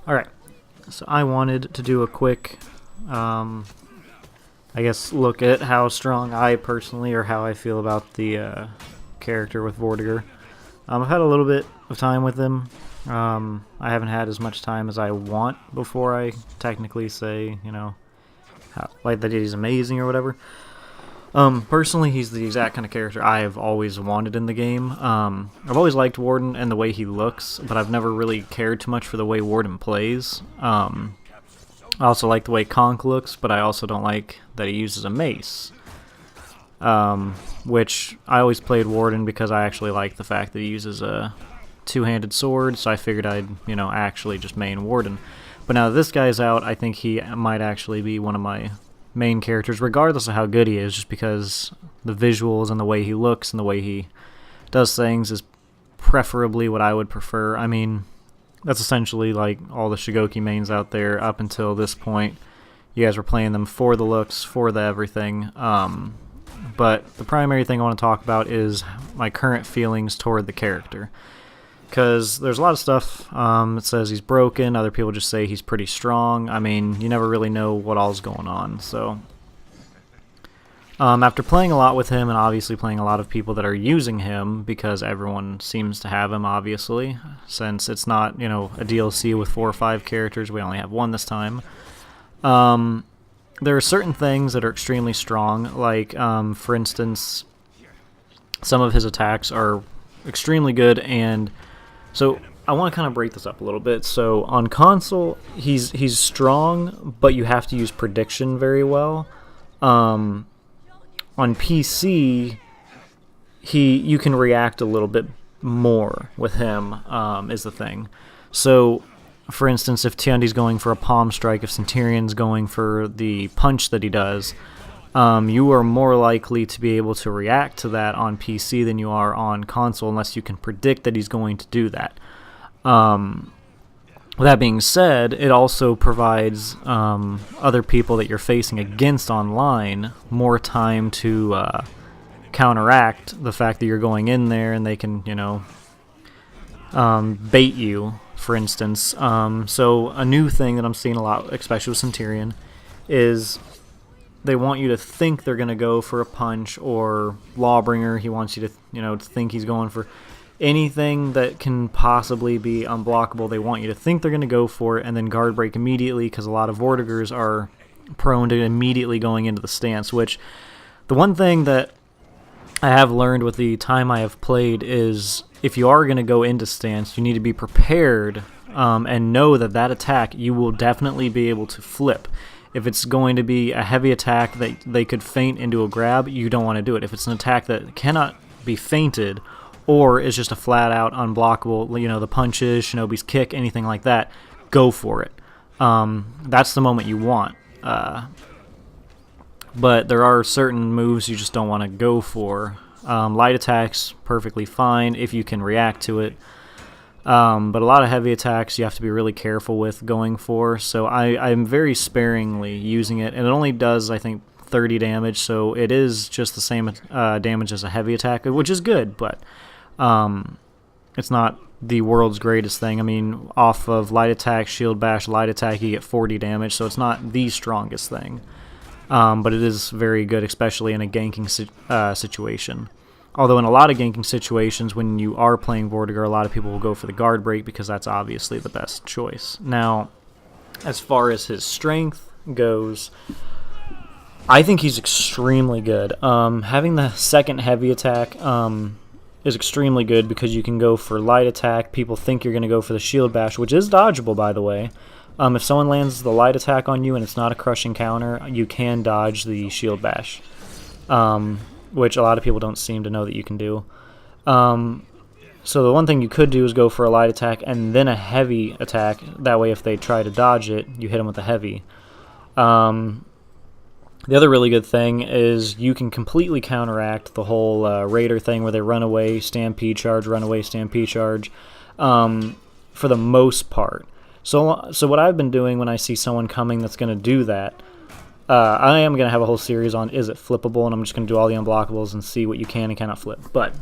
Alright, so I wanted to do a quick, I guess, look at how strong I personally, or how I feel about the character with Vortigern. I've had a little bit of time with him. I haven't had as much time as I want before I technically say, you know, like that he's amazing or whatever. Personally, he's the exact kind of character I've always wanted in the game. I've always liked Warden and the way he looks, but I've never really cared too much for the way Warden plays. I also like the way Conk looks, but I also don't like that he uses a mace. Which I always played Warden because I actually like the fact that he uses a two-handed sword, so I figured I'd, you know, actually just main Warden. But now that this guy's out, I think he might actually be one of my main characters, regardless of how good he is, just because the visuals and the way he looks and the way he does things is preferably what I would prefer. I mean, that's essentially like all the Shugoki mains out there up until this point. You guys were playing them for the looks, for the everything. But the primary thing I want to talk about is my current feelings toward the character. Because there's a lot of stuff that says he's broken, other people just say he's pretty strong. I mean, you never really know what all's going on. So, after playing a lot with him, and obviously playing a lot of people that are using him, because everyone seems to have him, obviously, since it's not, you know, a DLC with 4 or 5 characters, we only have 1 this time. There are certain things that are extremely strong, like, for instance, some of his attacks are extremely good, and so I want to kind of break this up a little bit. So on console, he's strong, but you have to use prediction very well. On PC, you can react a little bit more with him, is the thing. So, for instance, if Tiandi's going for a palm strike, if Centurion's going for the punch that he does, you are more likely to be able to react to that on PC than you are on console, unless you can predict that he's going to do that. With that being said, it also provides other people that you're facing against online more time to counteract the fact that you're going in there and they can, you know, bait you, for instance. So a new thing that I'm seeing a lot, especially with Centurion, is they want you to think they're going to go for a punch, or Lawbringer, he wants you to, you know, to think he's going for anything that can possibly be unblockable. They want you to think they're going to go for it and then guard break immediately, because a lot of Vortigerns are prone to immediately going into the stance, which the one thing that I have learned with the time I have played is if you are going to go into stance, you need to be prepared and know that that attack you will definitely be able to flip. If it's going to be a heavy attack that they could feint into a grab, you don't want to do it. If it's an attack that cannot be feinted, or is just a flat-out unblockable, you know, the punches, Shinobi's kick, anything like that, go for it. That's the moment you want. But there are certain moves you just don't want to go for. Light attacks, perfectly fine if you can react to it. But a lot of heavy attacks you have to be really careful with going for, so I'm very sparingly using it, and it only does, I think, 30 damage, so it is just the same damage as a heavy attack, which is good, but it's not the world's greatest thing. I mean, off of light attack, shield bash, light attack, you get 40 damage, so it's not the strongest thing, but it is very good, especially in a ganking situation. Although in a lot of ganking situations, when you are playing Vortigern, a lot of people will go for the guard break because that's obviously the best choice. Now, as far as his strength goes, I think he's extremely good. Having the second heavy attack is extremely good because you can go for light attack. People think you're going to go for the shield bash, which is dodgeable, by the way. If someone lands the light attack on you and it's not a crushing counter, you can dodge the shield bash. Which a lot of people don't seem to know that you can do. So the one thing you could do is go for a light attack and then a heavy attack. That way if they try to dodge it, you hit them with a heavy. The other really good thing is you can completely counteract the whole Raider thing where they run away, stampede charge, run away, stampede charge, for the most part. So what I've been doing when I see someone coming that's going to do that, I am going to have a whole series on is it flippable, and I'm just going to do all the unblockables and see what you can and cannot flip. But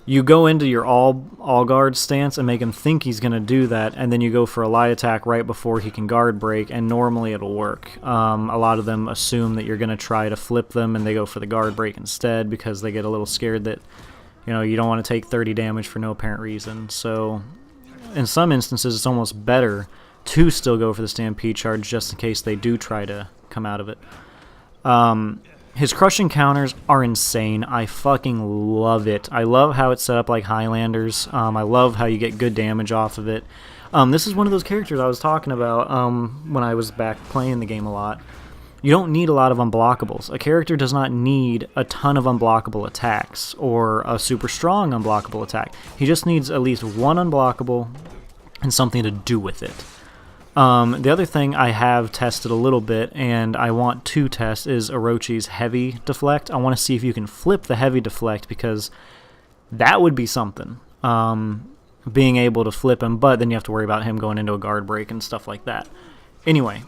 You go into your all guard stance and make him think he's going to do that, and then you go for a light attack right before he can guard break, and normally it'll work. A lot of them assume that you're going to try to flip them, and they go for the guard break instead because they get a little scared that, you know, you don't want to take 30 damage for no apparent reason. So in some instances, it's almost better to still go for the Stampede Charge just in case they do try to come out of it. His crushing counters are insane. I fucking love it. I love how it's set up like Highlanders. I love how you get good damage off of it. This is one of those characters I was talking about when I was back playing the game a lot. You don't need a lot of unblockables. A character does not need a ton of unblockable attacks or a super strong unblockable attack. He just needs at least one unblockable and something to do with it. The other thing I have tested a little bit, and I want to test, is Orochi's Heavy Deflect. I want to see if you can flip the Heavy Deflect, because that would be something. Being able to flip him, but then you have to worry about him going into a guard break and stuff like that. Anyway,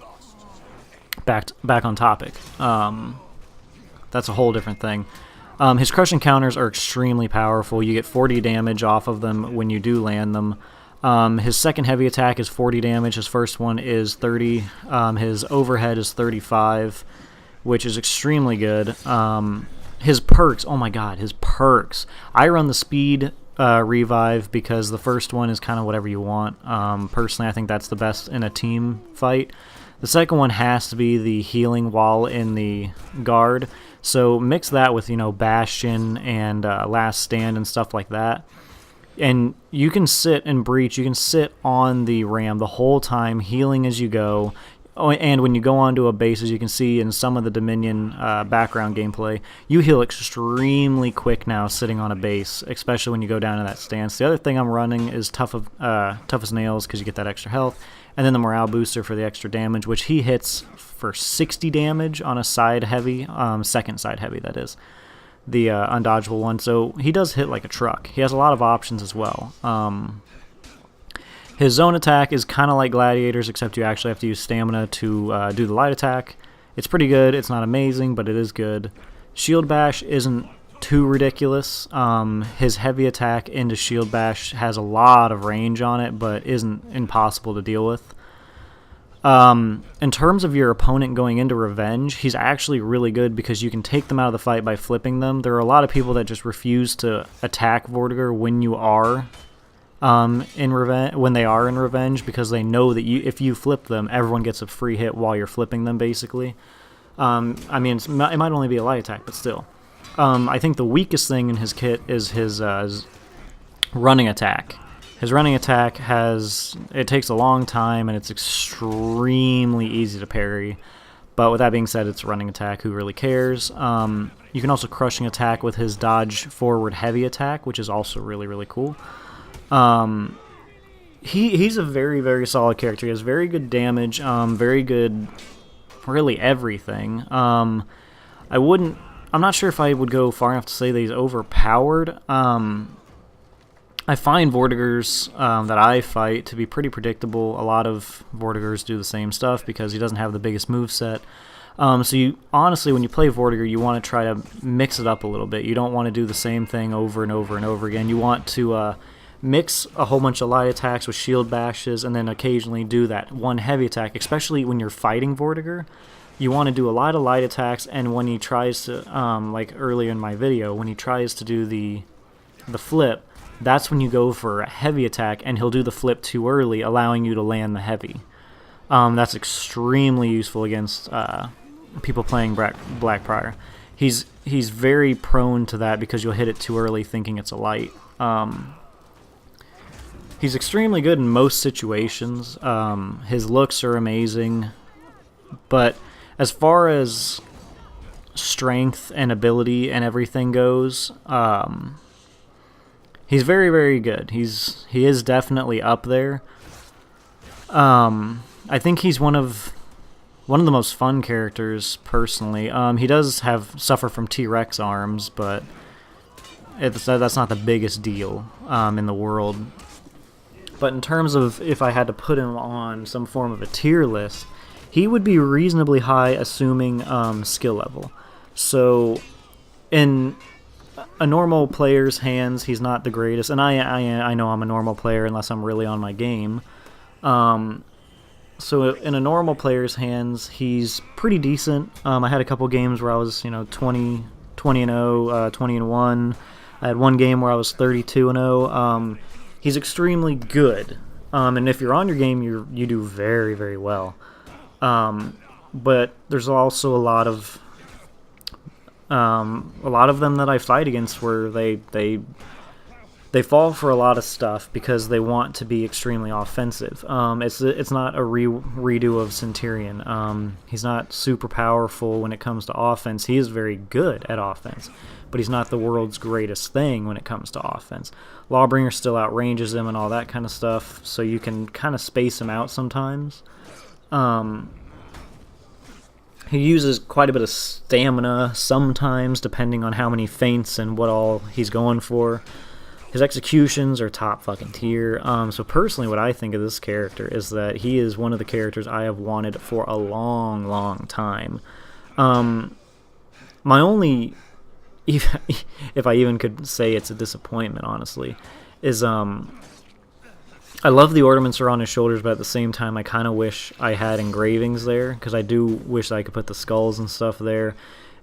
back on topic. That's a whole different thing. His crushing counters are extremely powerful. You get 40 damage off of them when you do land them. His second heavy attack is 40 damage. His first one is 30. His overhead is 35, which is extremely good. His perks, oh my god, his perks. I run the speed revive because the first one is kind of whatever you want. Personally, I think that's the best in a team fight. The second one has to be the healing while in the guard. So mix that with, you know, Bastion and Last Stand and stuff like that. And you can sit and breach, you can sit on the ram the whole time, healing as you go. Oh, and when you go onto a base, as you can see in some of the Dominion background gameplay, you heal extremely quick now sitting on a base, especially when you go down to that stance. The other thing I'm running is Tough as Nails, because you get that extra health, and then the Morale Booster for the extra damage, which he hits for 60 damage on a side heavy, second side heavy, that is. The undodgeable one, so he does hit like a truck. He has a lot of options as well. His zone attack is kind of like Gladiators, except you actually have to use stamina to do the light attack. It's pretty good. It's not amazing, but it is good. Shield Bash isn't too ridiculous. His heavy attack into Shield Bash has a lot of range on it, but isn't impossible to deal with. In terms of your opponent going into Revenge, he's actually really good because you can take them out of the fight by flipping them. There are a lot of people that just refuse to attack Vortigern when you are when they are in Revenge, because they know that if you flip them, everyone gets a free hit while you're flipping them, basically. I mean, it might only be a light attack, but still. I think the weakest thing in his kit is his running attack. His running attack it takes a long time, and it's extremely easy to parry. But with that being said, it's a running attack. Who really cares? You can also crushing attack with his dodge forward heavy attack, which is also really, really cool. He's a very, very solid character. He has very good damage, very good, really everything. I'm not sure if I would go far enough to say that he's overpowered. I find Vortigerns that I fight to be pretty predictable. A lot of Vortigerns do the same stuff because he doesn't have the biggest moveset. So you honestly, when you play Vortigern, you want to try to mix it up a little bit. You don't want to do the same thing over and over and over again. You want to mix a whole bunch of light attacks with shield bashes, and then occasionally do that one heavy attack, especially when you're fighting Vortigern. You want to do a lot of light attacks, and when he tries to, like earlier in my video, when he tries to do the flip, that's when you go for a heavy attack, and he'll do the flip too early, allowing you to land the heavy. That's extremely useful against people playing Blackbriar. He's very prone to that because you'll hit it too early thinking it's a light. He's extremely good in most situations. His looks are amazing, but as far as strength and ability and everything goes, he's very, very good. He is definitely up there. I think he's one of the most fun characters personally. He does suffer from T-Rex arms, but that's not the biggest deal in the world. But in terms of if I had to put him on some form of a tier list, he would be reasonably high, assuming skill level. So, in a normal player's hands, he's not the greatest, and I know I'm a normal player unless I'm really on my game. So in a normal player's hands, he's pretty decent. I had a couple games where I was 20 and 0, 20 and 1. I had one game where I was 32 and 0. He's extremely good, and if you're on your game, you do very, very well. But there's also a lot of them that I fight against where they fall for a lot of stuff because they want to be extremely offensive. It's not a redo of Centurion. He's not super powerful when it comes to offense. He is very good at offense, but he's not the world's greatest thing when it comes to offense. Lawbringer still outranges him and all that kind of stuff, so you can kind of space him out sometimes. He uses quite a bit of stamina sometimes, depending on how many feints and what all he's going for. His executions are top fucking tier. So personally, what I think of this character is that he is one of the characters I have wanted for a long, long time. My only, if I even could say it's a disappointment, honestly, is I love the ornaments are on his shoulders, but at the same time, I kind of wish I had engravings there, because I do wish I could put the skulls and stuff there,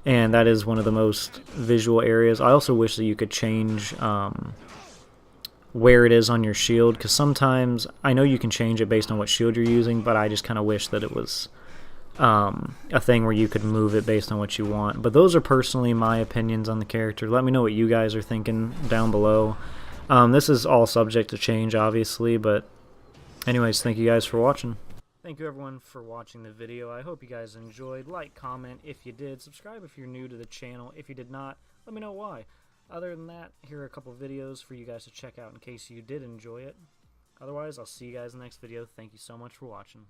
and that is one of the most visual areas. I also wish that you could change where it is on your shield, because sometimes I know you can change it based on what shield you're using, but I just kind of wish that it was a thing where you could move it based on what you want. But those are personally my opinions on the character. Let me know what you guys are thinking down below. This is all subject to change, obviously, but anyways, thank you guys for watching. Thank you everyone for watching the video. I hope you guys enjoyed. Like, comment if you did. Subscribe if you're new to the channel. If you did not, let me know why. Other than that, here are a couple videos for you guys to check out in case you did enjoy it. Otherwise, I'll see you guys in the next video. Thank you so much for watching.